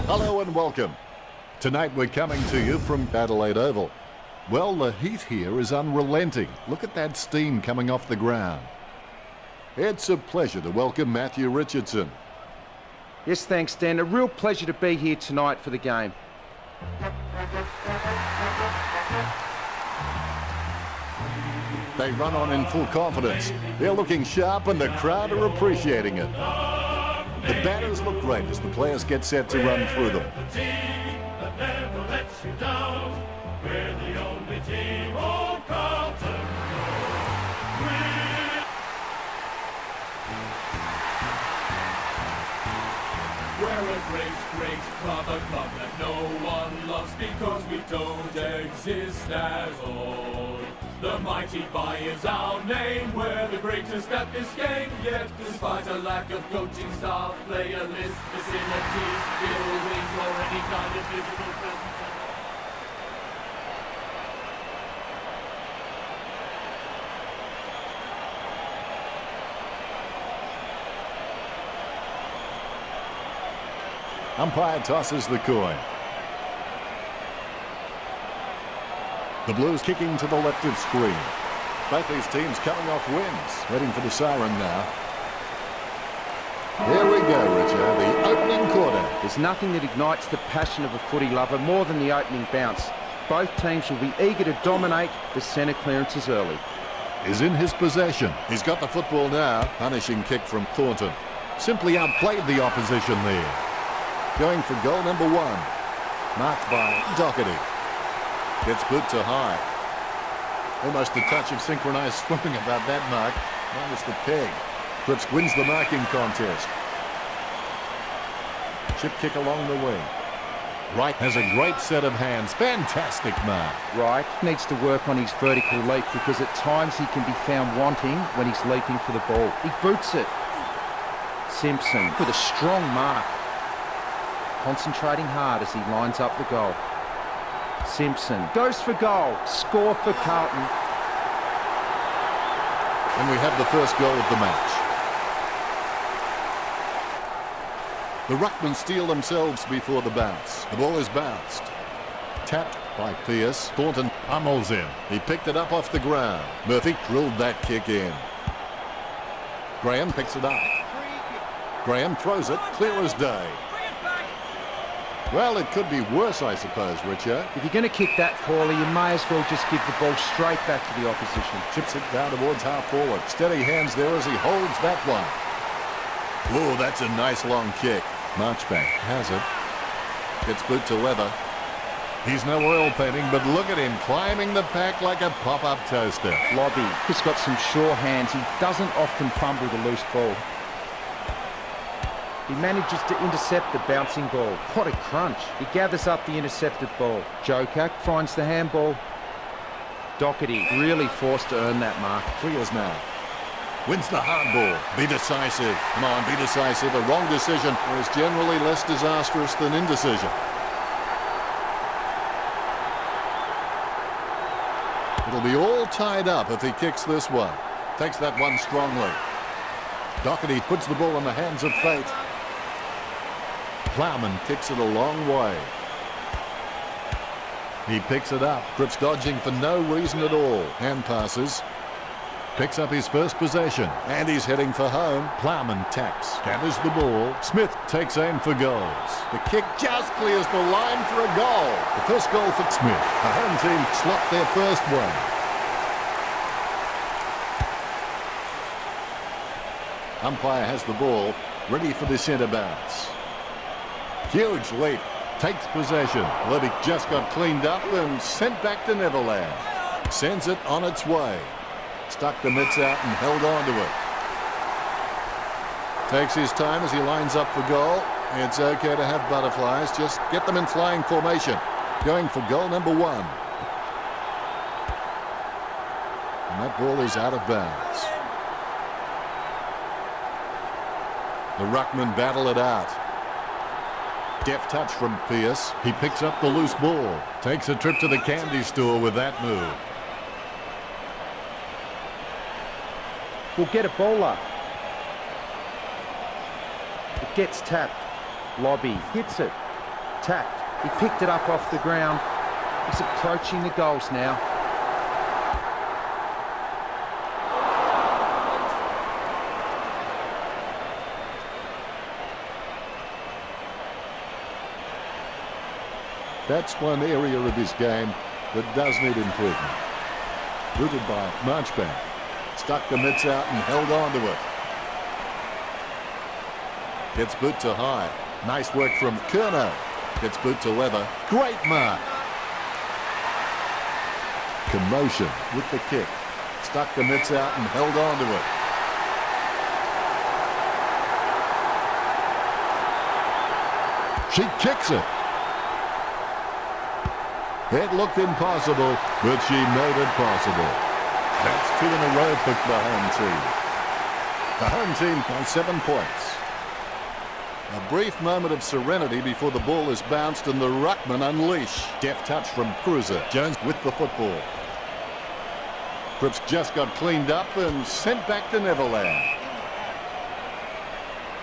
Hello and welcome. Tonight we're coming to you from Adelaide Oval. Well, the heat here is unrelenting. Look at that steam coming off the ground. It's a pleasure to welcome Matthew Richardson. Yes, thanks, Dan. A real pleasure to be here tonight for the game. They run on in full confidence. They're looking sharp and the crowd are appreciating it. The batters look great as the players get set to run through them. We're the only team, old Carlton. We're a great, great club, a club that no one loves because we don't exist as all. The mighty Buy is our name, we're the greatest at this game, yet despite a lack of coaching staff, player list, facilities, buildings, or any kind of physical presence. Umpire tosses the coin. The Blues kicking to the left of screen. Both these teams coming off wins. Waiting for the siren now. Here we go, Richard. The opening quarter. There's nothing that ignites the passion of a footy lover more than the opening bounce. Both teams will be eager to dominate the centre clearances early. Is in his possession. He's got the football now. Punishing kick from Thornton. Simply outplayed the opposition there. Going for goal number 1. Marked by Doherty. Gets boot to high. Almost a touch of synchronised swimming about that mark. Minus the peg. Cripps wins the marking contest. Chip kick along the wing. Wright has a great set of hands. Fantastic mark. Wright needs to work on his vertical leap because at times he can be found wanting when he's leaping for the ball. He boots it. Simpson with a strong mark. Concentrating hard as he lines up the goal. Simpson goes for goal. Score for Carlton. And we have the first goal of the match. The ruckmen steal themselves before the bounce. The ball is bounced. Tapped by Pearce. Thornton pummels him. He picked it up off the ground. Murphy drilled that kick in. Graham picks it up. Graham throws it clear as day. Well, it could be worse, I suppose, Richard. If you're going to kick that poorly, you may as well just give the ball straight back to the opposition. Chips it down towards half forward. Steady hands there as he holds that one. Oh, that's a nice long kick. Marchbank has it. Gets boot to leather. He's no oil painting, but look at him climbing the pack like a pop-up toaster. Lobby, he's got some sure hands. He doesn't often fumble the loose ball. He manages to intercept the bouncing ball. What a crunch. He gathers up the intercepted ball. Joker finds the handball. Doherty really forced to earn that mark. Clears now. Wins the hard ball. Be decisive. Come on, be decisive. A wrong decision is generally less disastrous than indecision. It'll be all tied up if he kicks this one. Takes that one strongly. Doherty puts the ball in the hands of fate. Plowman kicks it a long way. He picks it up. Cripps dodging for no reason at all. Hand passes. Picks up his first possession. And he's heading for home. Plowman taps. Gathers the ball. Smith takes aim for goals. The kick just clears the line for a goal. The first goal for Smith. The home team slopped their first one. Umpire has the ball. Ready for the centre bounce. Huge leap. Takes possession. Levick just got cleaned up and sent back to Neverland. Sends it on its way. Stuck the mitts out and held on to it. Takes his time as he lines up for goal. It's okay to have butterflies. Just get them in flying formation. Going for goal number 1. And that ball is out of bounds. The ruckmen battle it out. Deft touch from Pearce. He picks up the loose ball. Takes a trip to the candy store with that move. We'll get a bowler. It gets tapped. Lobby hits it. Tapped. He picked it up off the ground. He's approaching the goals now. That's one area of his game that does need improvement. Rooted by Marchbank. Stuck the mitts out and held on to it. Gets boot to high. Nice work from Kerno. Gets boot to leather. Great mark. Commotion with the kick. Stuck the mitts out and held on to it. She kicks it. It looked impossible, but she made it possible. That's 2 in a row for the home team. The home team by 7 points. A brief moment of serenity before the ball is bounced and the ruckman unleash. Deft touch from Cruiser. Jones with the football. Cripps just got cleaned up and sent back to Neverland.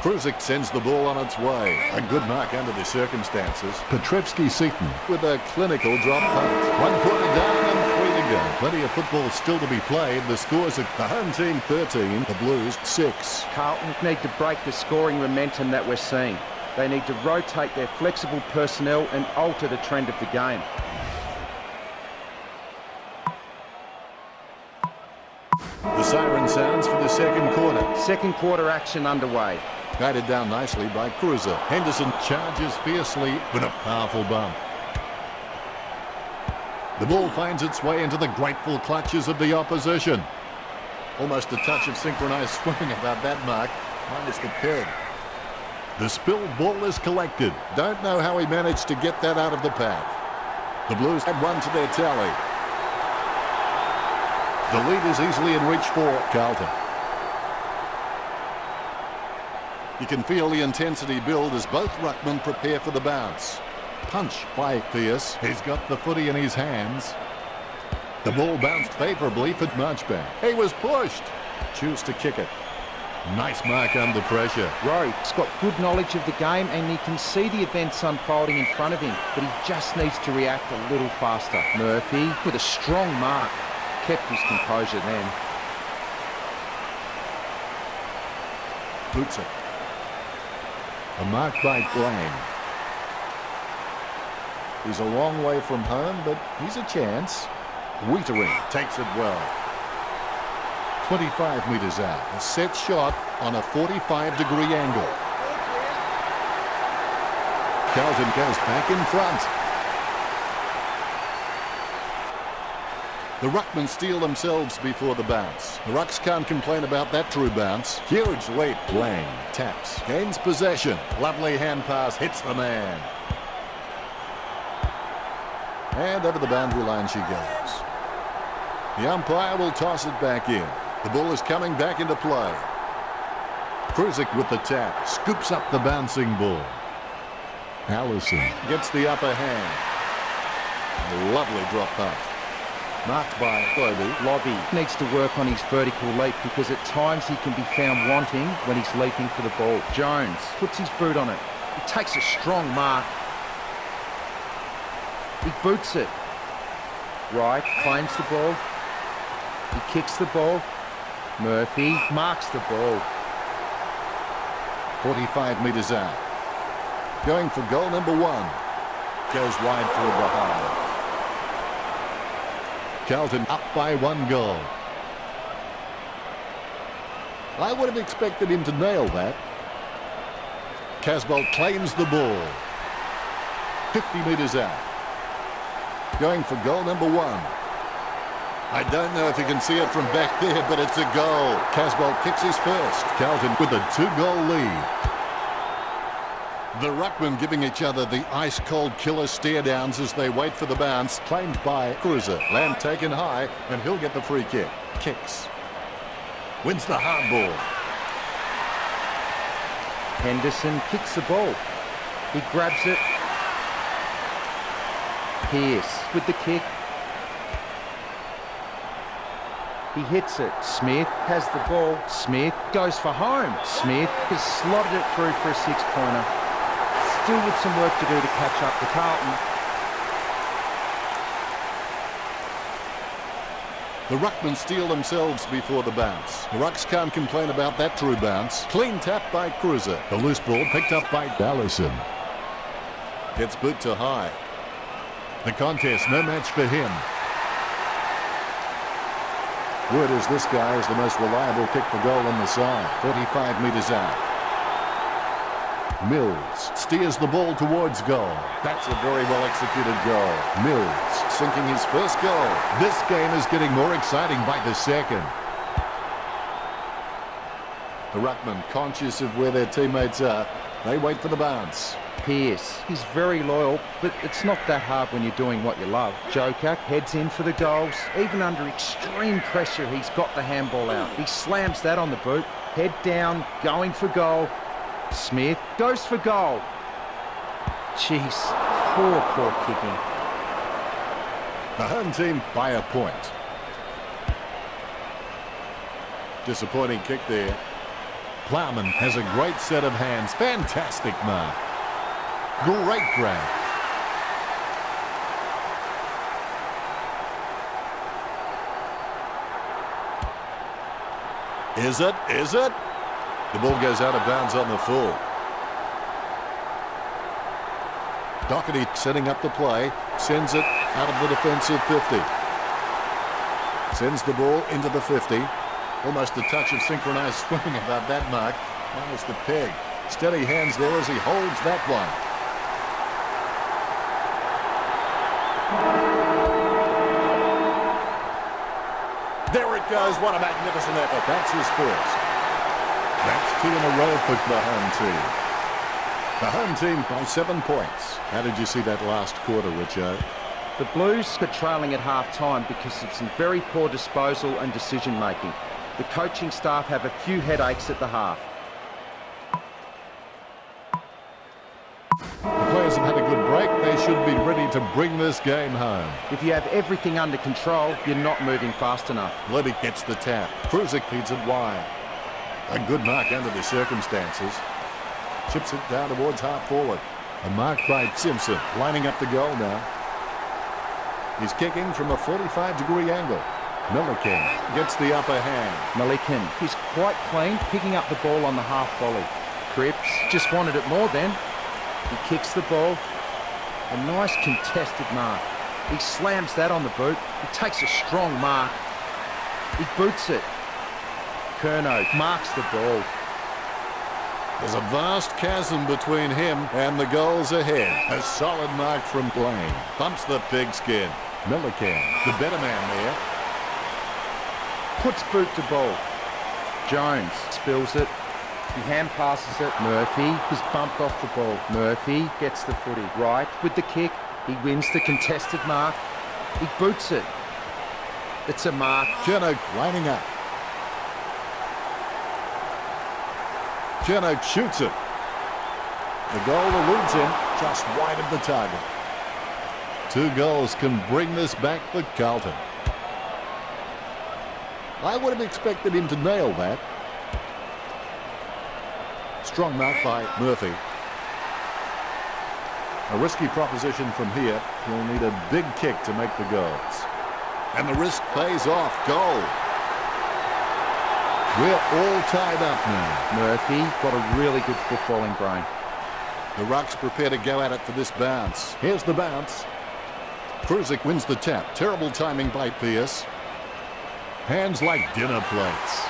Cruiser sends the ball on its way. A good mark under the circumstances. Petrevsky-Seaton with a clinical drop punt. 1 quarter down and 3 to go. Plenty of football still to be played. The scores are the home team 13, the Blues 6. Carlton need to break the scoring momentum that we're seeing. They need to rotate their flexible personnel and alter the trend of the game. The siren sounds for the second quarter. Second quarter action underway. Guided down nicely by Cruiser. Henderson charges fiercely with a powerful bump. The ball finds its way into the grateful clutches of the opposition. Almost a touch of synchronized swimming about that mark, minus the pin. The spilled ball is collected. Don't know how he managed to get that out of the path. The Blues add 1 to their tally. The lead is easily in reach for Carlton. You can feel the intensity build as both ruckmen prepare for the bounce. Punch by Pierce. He's got the footy in his hands. The ball bounced favourably for Marchbank. He was pushed. Choose to kick it. Nice mark under pressure. Rowe's got good knowledge of the game and he can see the events unfolding in front of him, but he just needs to react a little faster. Murphy with a strong mark. Kept his composure then. Boots it. A mark by Blaine. He's a long way from home, but he's a chance. Wietering takes it well. 25 metres out. A set shot on a 45-degree angle. Carlton goes back in front. The ruckmen steal themselves before the bounce. The Rucks can't complain about that true bounce. Huge leap. Lang taps. Gains possession. Lovely hand pass. Hits the man. And over the boundary line she goes. The umpire will toss it back in. The ball is coming back into play. Cruzik with the tap. Scoops up the bouncing ball. Allison gets the upper hand. A lovely drop punt. Marked by Lobby needs to work on his vertical leap because at times he can be found wanting when he's leaping for the ball. Jones puts his boot on it. He takes a strong mark. He boots it. Wright claims the ball. He kicks the ball. Murphy marks the ball. 45 metres out. Going for goal number 1. Goes wide for a behind. Carlton up by 1 goal. I would have expected him to nail that. Casbolt claims the ball. 50 metres out. Going for goal number 1. I don't know if you can see it from back there, but it's a goal. Casbolt kicks his first. Carlton with a 2-goal lead. The ruckmen giving each other the ice-cold killer stare-downs as they wait for the bounce. Claimed by Cruiser. Lamb taken high, and he'll get the free kick. Kicks. Wins the hard ball. Henderson kicks the ball. He grabs it. Pierce with the kick. He hits it. Smith has the ball. Smith goes for home. Smith has slotted it through for a 6-pointer. still with some work to do to catch up to Carlton. The Ruckmen steal themselves before the bounce. The Rucks can't complain about that true bounce. Clean tap by Cruiser. The loose ball picked up by Allison. Gets boot to high. The contest, no match for him. Word is this guy is the most reliable kick for goal on the side. 45 metres out. Mills steers the ball towards goal. That's a very well executed goal. Mills sinking his first goal. This game is getting more exciting by the second. The Ruckmen, conscious of where their teammates are, they wait for the bounce. Pearce, he's very loyal, but it's not that hard when you're doing what you love. Joker heads in for the goals. Even under extreme pressure, he's got the handball out. He slams that on the boot. Head down, going for goal. Smith goes for goal. Jeez, poor kicking. The home team by a point. Disappointing kick there. Plowman has a great set of hands. Fantastic mark. Great grab. Is it? Is it? The ball goes out of bounds on the full. Doherty setting up the play. Sends it out of the defensive 50. Sends the ball into the 50. Almost a touch of synchronized swimming about that mark. Minus the peg. Steady hands there as he holds that one. There it goes. What a magnificent effort. That's his first. That's 2 in a row for the home team. The home team by 7 points. How did you see that last quarter, Richo? The Blues are trailing at half-time because of some very poor disposal and decision-making. The coaching staff have a few headaches at the half. The players have had a good break. They should be ready to bring this game home. If you have everything under control, you're not moving fast enough. Levy gets the tap. Cruiser feeds it wide. A good mark under the circumstances. Chips it down towards half forward. A mark by Simpson, lining up the goal now. He's kicking from a 45-degree angle. Milliken gets the upper hand. Milliken, he's quite clean, picking up the ball on the half volley. Cripps just wanted it more then. He kicks the ball. A nice contested mark. He slams that on the boot. He takes a strong mark. He boots it. Curnow marks the ball. There's a vast chasm between him and the goals ahead. A solid mark from Blaine. Bumps the pigskin. Milliken, the better man there. Puts boot to ball. Jones spills it. He hand passes it. Murphy is bumped off the ball. Murphy gets the footy. Right with the kick. He wins the contested mark. He boots it. It's a mark. Chernow lining up. Chernow shoots it. The goal eludes him just wide of the target. 2 goals can bring this back for Carlton. I would have expected him to nail that. Strong mark by Murphy. A risky proposition from here. He'll need a big kick to make the goals. And the risk pays off. Goal. We're all tied up now. Murphy got a really good footballing brain. The Rucks prepare to go at it for this bounce. Here's the bounce. Cruiser wins the tap. Terrible timing by Pearce. Hands like dinner plates.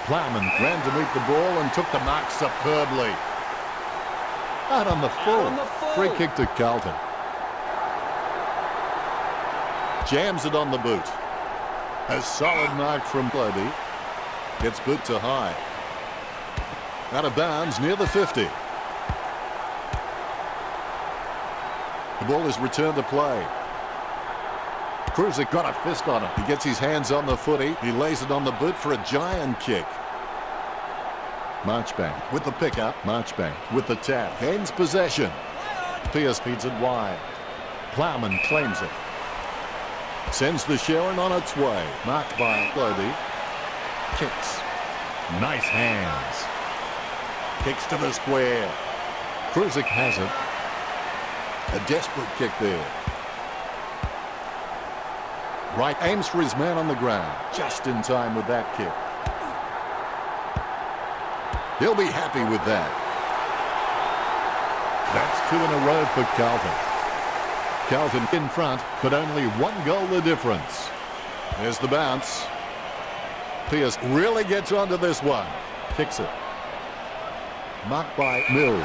Plowman ran to meet the ball and took the mark superbly. Out on the full. Free kick to Carlton. Jams it on the boot. A solid mark from Lobby. Gets boot to high. Out of bounds near the 50. The ball is returned to play. Cruiser got a fist on it. He gets his hands on the footy. He lays it on the boot for a giant kick. Marchbank with the pickup. Marchbank with the tap. Gains possession. Pearce feeds it wide. Plowman claims it. Sends the Sharon on its way. Marked by Lobby. Kicks. Nice hands. Kicks to the square. Krusek has it. A desperate kick there. Wright aims for his man on the ground. Just in time with that kick. He'll be happy with that. That's 2 in a row for Carlton. Carlton in front, but only 1 goal the difference. There's the bounce. Pierce really gets onto this one. Kicks it. Marked by Mills.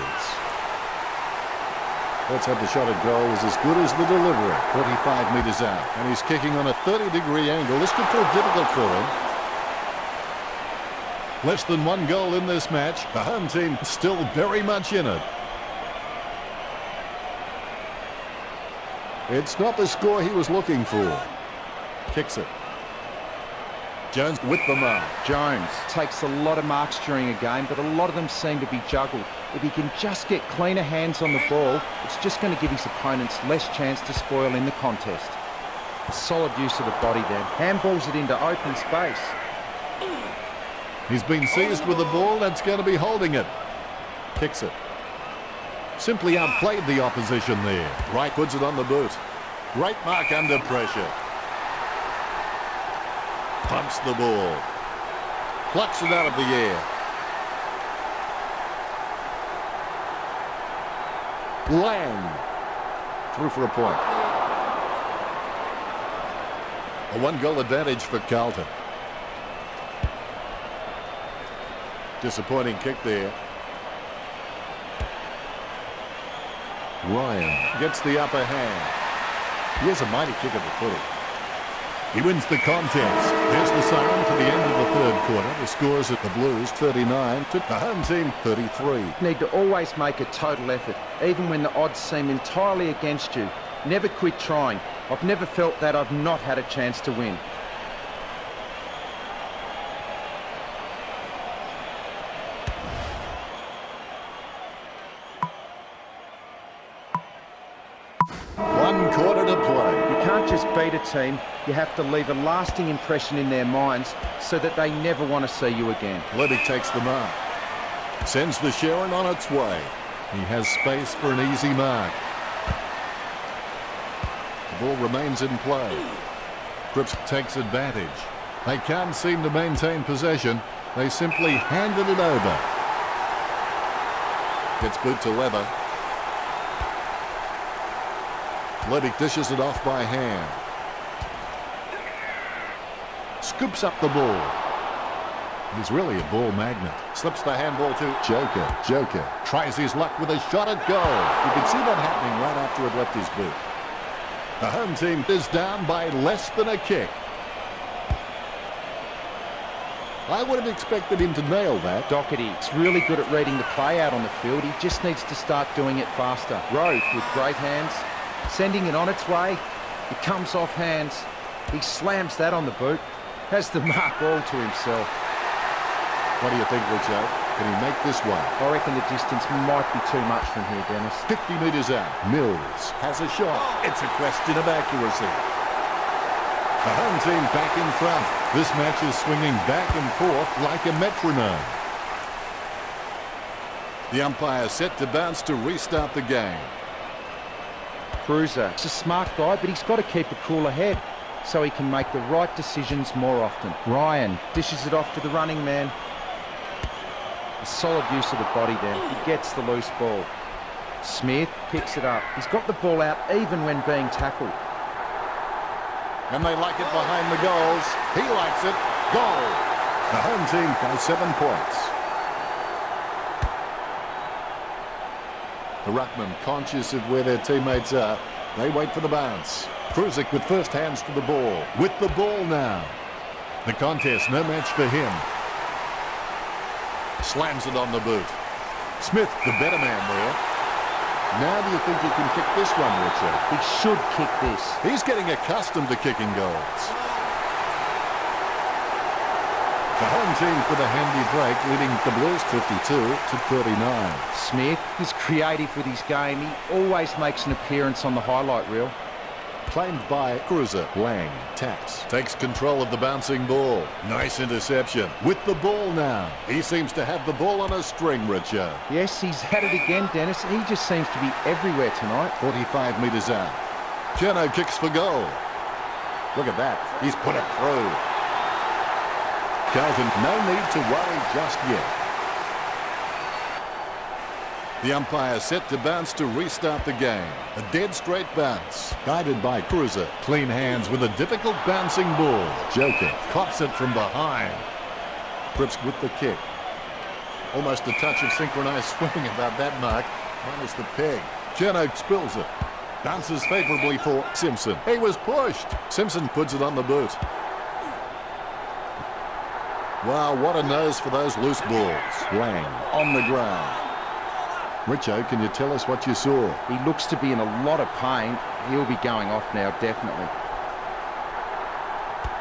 Let's have the shot at goal is as good as the delivery. 45 metres out. And he's kicking on a 30-degree angle. This could prove difficult for him. Less than 1 goal in this match. The home team still very much in it. It's not the score he was looking for. Kicks it. Jones with the mark. Jones takes a lot of marks during a game, but a lot of them seem to be juggled. If he can just get cleaner hands on the ball, it's just going to give his opponents less chance to spoil in the contest. Solid use of the body then. Handballs it into open space. He's been seized with the ball. That's going to be holding it. Kicks it. Simply outplayed the opposition there. Wright puts it on the boot. Great mark under pressure. Pumps the ball. Plucks it out of the air. Lang. Through for a point. A 1-goal advantage for Carlton. Disappointing kick there. Ryan gets the upper hand. He has a mighty kick at the footy. He wins the contest. There's the siren to the end of the third quarter. The scores at the Blues 39 to the home team 33. Need to always make a total effort, even when the odds seem entirely against you. Never quit trying. I've never felt that I've not had a chance to win. Just beat a team, you have to leave a lasting impression in their minds so that they never want to see you again. Levy takes the mark. Sends the Sharon on its way. He has space for an easy mark. The ball remains in play. Cripps takes advantage. They can't seem to maintain possession. They simply handed it over. Gets boot to Lever. Levy dishes it off by hand. Scoops up the ball. He's really a ball magnet. Slips the handball to Joker. Joker tries his luck with a shot at goal. You can see that happening right after it left his boot. The home team is down by less than a kick. I would have expected him to nail that. Doherty's really good at reading the play out on the field. He just needs to start doing it faster. Rowe with great hands. Sending it on its way. It comes off hands. He slams that on the boot. Has the mark all to himself. What do you think, Richard? Can he make this one? I reckon the distance might be too much from here, Dennis. 50 metres out. Mills has a shot. It's a question of accuracy. The home team back in front. This match is swinging back and forth like a metronome. The umpire set to bounce to restart the game. Cruiser. He's a smart guy, but he's got to keep a cooler head so he can make the right decisions more often. Ryan dishes it off to the running man. A solid use of the body there. He gets the loose ball. Smith picks it up. He's got the ball out even when being tackled. And they like it behind the goals. He likes it. Goal. The home team by 7 points. The ruckman, conscious of where their teammates are, they wait for the bounce. Krusek with first hands to the ball. With the ball now. The contest, no match for him. Slams it on the boot. Smith, the better man there. Now do you think he can kick this one, Richard? He should kick this. He's getting accustomed to kicking goals. The home team for the handy break, leading the Blues 52 to 39. Smith is creative with his game. He always makes an appearance on the highlight reel. Claimed by Cruiser. Lang taps. Takes control of the bouncing ball. Nice interception. With the ball now. He seems to have the ball on a string, Richard. Yes, he's had it again, Dennis. He just seems to be everywhere tonight. 45 metres out. Jono kicks for goal. Look at that. He's put it through. Carlton, no need to worry just yet. The umpire set to bounce to restart the game. A dead straight bounce. Guided by Cruiser. Clean hands with a difficult bouncing ball. Joker cops it from behind. Cripps with the kick. Almost a touch of synchronised swimming about that mark. Minus the peg. Jono spills it. Bounces favourably for Simpson. He was pushed. Simpson puts it on the boot. Wow, what a nose for those loose balls. Lang on the ground. Richo, can you tell us what you saw? He looks to be in a lot of pain. He'll be going off now, definitely.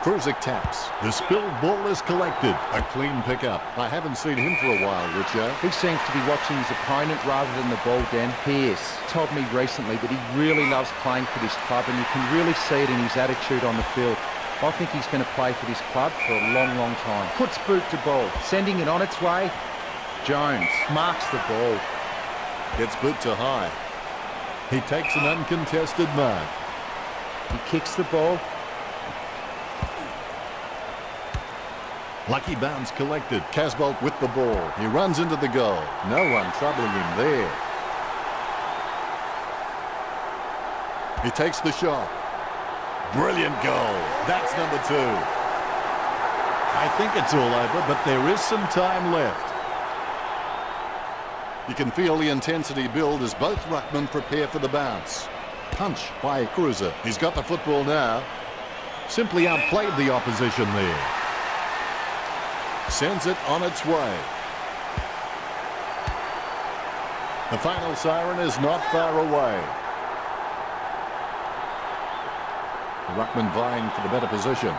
Cruiser taps. The spilled ball is collected. A clean pickup. I haven't seen him for a while, Richo. He seems to be watching his opponent rather than the ball, Dan. Pearce told me recently that he really loves playing for this club, and you can really see it in his attitude on the field. I think he's going to play for this club for a long, long time. Puts boot to ball, sending it on its way. Jones marks the ball. Gets boot to high. He takes an uncontested mark. He kicks the ball. Lucky bounce collected. Casbolt with the ball. He runs into the goal. No one troubling him there. He takes the shot. Brilliant goal. That's number 2. I think it's all over, but there is some time left. You can feel the intensity build as both ruckmen prepare for the bounce. Punch by Cruiser. He's got the football now. Simply outplayed the opposition there. Sends it on its way. The final siren is not far away. The ruckman vying for the better position.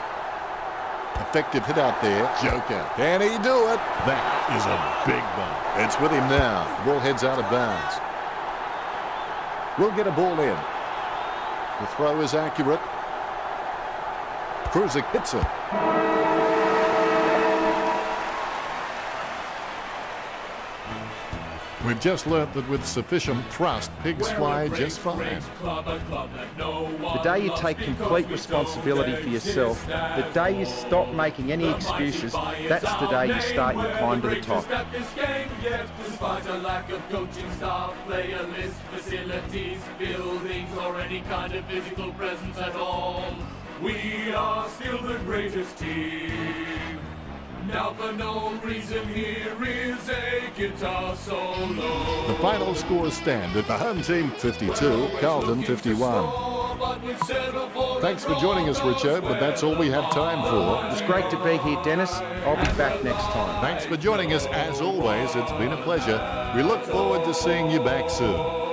Effective hit out there. Joker. Can he do it? That is a big bump. It's with him now. The ball heads out of bounds. We'll get a ball in. The throw is accurate. Cruiser hits it. We've just learnt that with sufficient thrust, pigs fly just fine. The day you take complete responsibility for yourself, the day you stop making any excuses, that's the day you start your climb to the top. Despite a lack of coaching staff, player list, facilities, buildings, or any kind of physical presence at all, we are still the greatest team. Now for no reason, here is a guitar solo. The final score stand at the home team 52, Carlton 51. Thanks for joining us, Richo, but that's all we have time for. It's great to be here, Dennis. I'll be back next time. Thanks for joining us. As always, it's been a pleasure. We look forward to seeing you back soon.